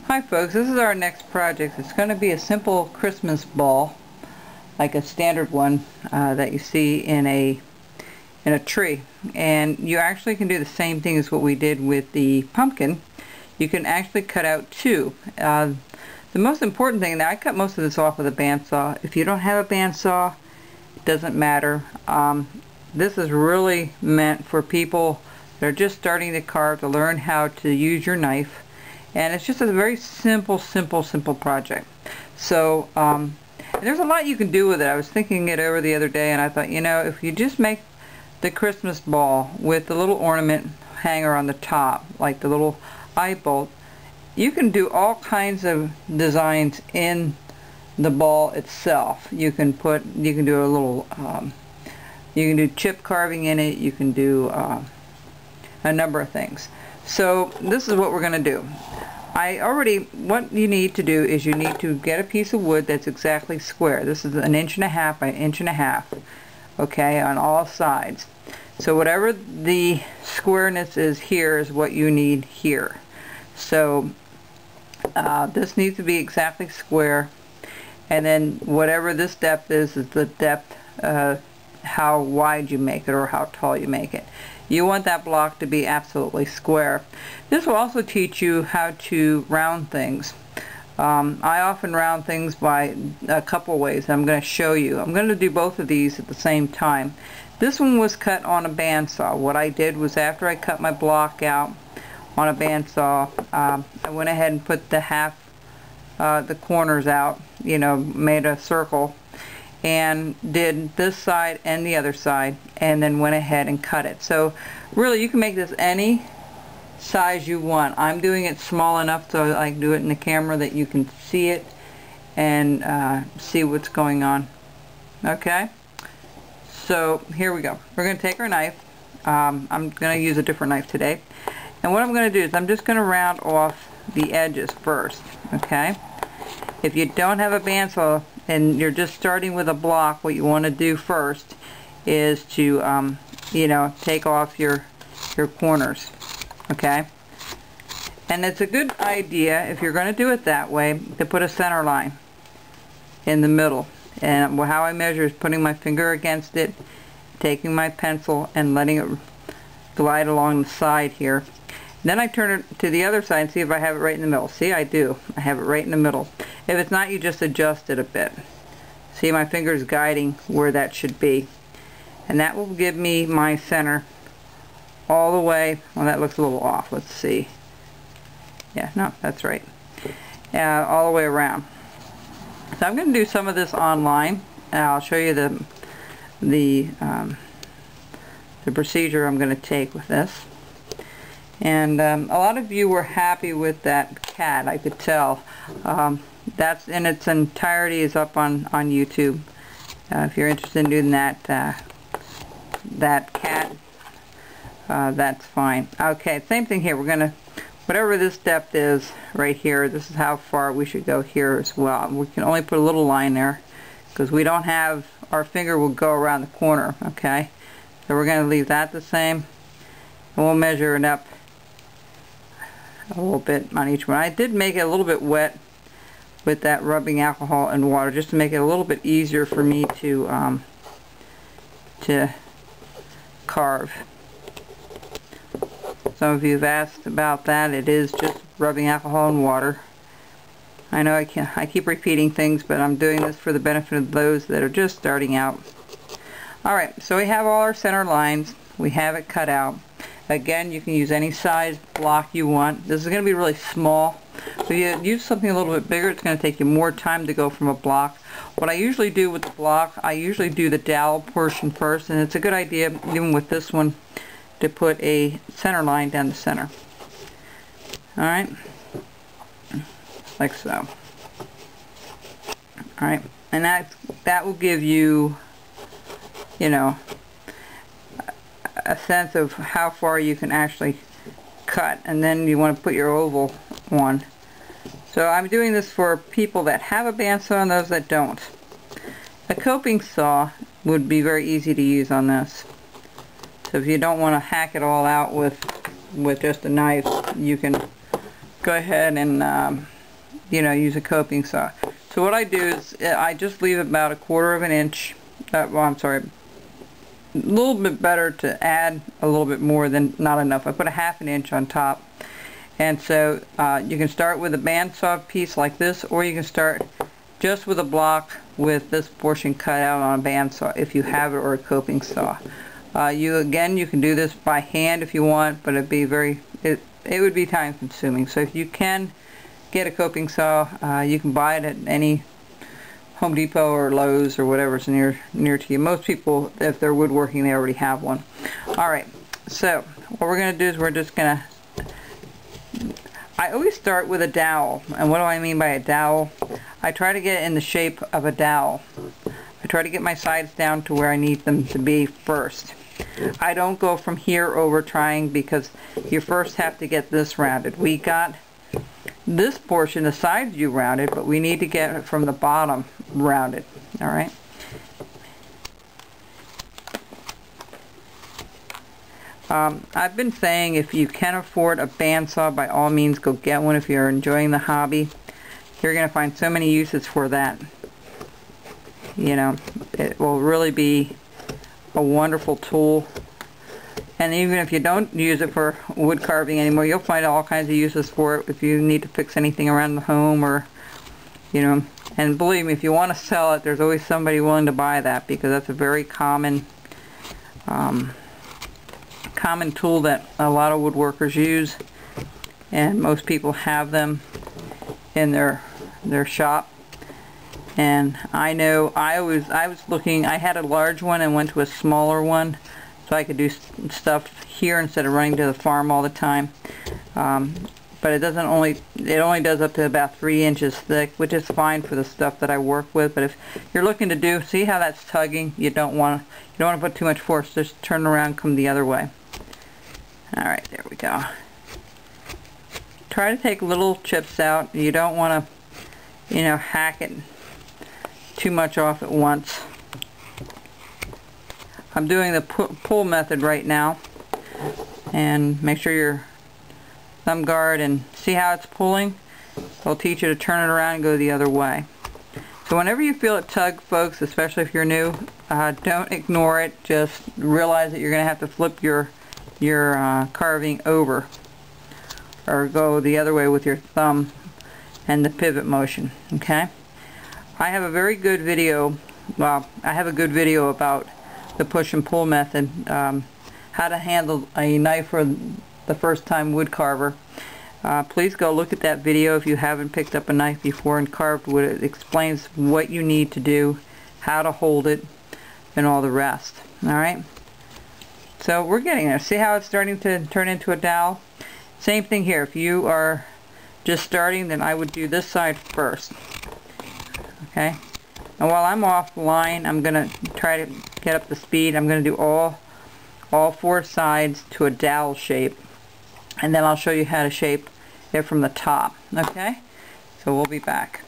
Hi folks, this is our next project. It's going to be a simple Christmas ball, like a standard one that you see in a tree. And you actually can do the same thing as what we did with the pumpkin. You can actually cut out two. The most important thing, that I cut most of this off with a bandsaw. If you don't have a bandsaw, it doesn't matter. This is really meant for people that are just starting to carve, to learn how to use your knife. And it's just a very simple project. So there's a lot you can do with it. I was thinking it over the other day, and I thought, you know, if you just make the Christmas ball with the little ornament hanger on the top, like the little eye bolt, you can do all kinds of designs in the ball itself. You can do a little, you can do chip carving in it. You can do a number of things. So this is what we're going to do. What you need to do is you need to get a piece of wood that's exactly square. This is 1.5 inches by 1.5 inches, okay, on all sides. So whatever the squareness is here is what you need here. So this needs to be exactly square, and then whatever this depth is the depth, how wide you make it or how tall you make it. You want that block to be absolutely square. This will also teach you how to round things. I often round things by a couple ways. I'm going to show you. I'm going to do both of these at the same time. This one was cut on a bandsaw. What I did was, after I cut my block out on a bandsaw, I went ahead and put the corners out, you know, made a circle, and did this side and the other side, and then went ahead and cut it. So really, you can make this any size you want. I'm doing it small enough so I can do it in the camera that you can see it and see what's going on. Okay, so here we go. We're going to take our knife. I'm going to use a different knife today, and what I'm going to do is I'm just going to round off the edges first. Okay, if you don't have a bandsaw and you're just starting with a block, what you want to do first is to you know, take off your corners. Okay, and it's a good idea, if you're going to do it that way, to put a center line in the middle. And how I measure is putting my finger against it, taking my pencil and letting it glide along the side here. Then I turn it to the other side and see if I have it right in the middle. See, I do. I have it right in the middle. If it's not, you just adjust it a bit. See, my finger is guiding where that should be. And that will give me my center all the way. Well, that looks a little off. Let's see. Yeah, no, that's right. All the way around. So I'm going to do some of this online. I'll show you the procedure I'm going to take with this. And a lot of you were happy with that cat, I could tell. That's in its entirety is up on YouTube. If you're interested in doing that cat, that's fine. Okay, same thing here. We're gonna, whatever this depth is right here, this is how far we should go here as well. We can only put a little line there because we don't have, our finger will go around the corner. Okay, so we're going to leave that the same, and we'll measure it up a little bit on each one. I did make it a little bit wet with that rubbing alcohol and water, just to make it a little bit easier for me to carve. Some of you have asked about that. It is just rubbing alcohol and water. I know I keep repeating things, but I'm doing this for the benefit of those that are just starting out. Alright, so we have all our center lines. We have it cut out. Again, you can use any size block you want. This is going to be really small. If you use something a little bit bigger, it's going to take you more time to go from a block. What I usually do with the block, I usually do the dowel portion first, and it's a good idea, even with this one, to put a center line down the center. Alright, like so. Alright, and that will give you, you know, a sense of how far you can actually cut, and then you want to put your oval on. So I'm doing this for people that have a bandsaw and those that don't. A coping saw would be very easy to use on this. So if you don't want to hack it all out with just a knife, you can go ahead and you know, use a coping saw. So what I do is I just leave about 1/4 of an inch, well, I'm sorry, a little bit better to add a little bit more than not enough. I put 1/2 an inch on top. And so you can start with a bandsaw piece like this, or you can start just with a block with this portion cut out on a bandsaw if you have it, or a coping saw. You can do this by hand if you want, but it'd be it would be time consuming. So if you can get a coping saw, you can buy it at any Home Depot or Lowe's or whatever's near to you. Most people, if they're woodworking, they already have one. Alright, so what we're going to do is we're just going to, I always start with a dowel. And what do I mean by a dowel? I try to get it in the shape of a dowel. I try to get my sides down to where I need them to be first. I don't go from here over trying, because you first have to get this rounded. We got this portion, the sides view rounded, but we need to get it from the bottom rounded. Alright? I've been saying, if you can afford a bandsaw, by all means go get one if you're enjoying the hobby. You're going to find so many uses for that. You know, it will really be a wonderful tool. And even if you don't use it for wood carving anymore, you'll find all kinds of uses for it if you need to fix anything around the home, or, you know, and believe me, if you want to sell it, there's always somebody willing to buy that, because that's a very common tool that a lot of woodworkers use, and most people have them in their shop. And I know I was looking, I had a large one and went to a smaller one so I could do stuff here instead of running to the farm all the time. But it only does up to about 3 inches thick, which is fine for the stuff that I work with. But if you're looking to do, see how that's tugging? You don't want to put too much force. Just turn around, come the other way. Alright, there we go. Try to take little chips out. You don't want to, you know, hack it too much off at once. I'm doing the pull method right now, and make sure your thumb guard, and see how it's pulling. It'll teach you to turn it around and go the other way. So whenever you feel it tug, folks, especially if you're new, don't ignore it. Just realize that you're going to have to flip your carving over, or go the other way with your thumb and the pivot motion. Okay? I have a very good video, well, I have a good video about the push and pull method, how to handle a knife for the first time wood carver. Please go look at that video if you haven't picked up a knife before and carved wood. It explains what you need to do, how to hold it, and all the rest. Alright? So we're getting there. See how it's starting to turn into a dowel? Same thing here. If you are just starting, then I would do this side first. Okay? And while I'm offline, I'm going to try to get up the speed. I'm going to do all 4 sides to a dowel shape. And then I'll show you how to shape it from the top. Okay? So we'll be back.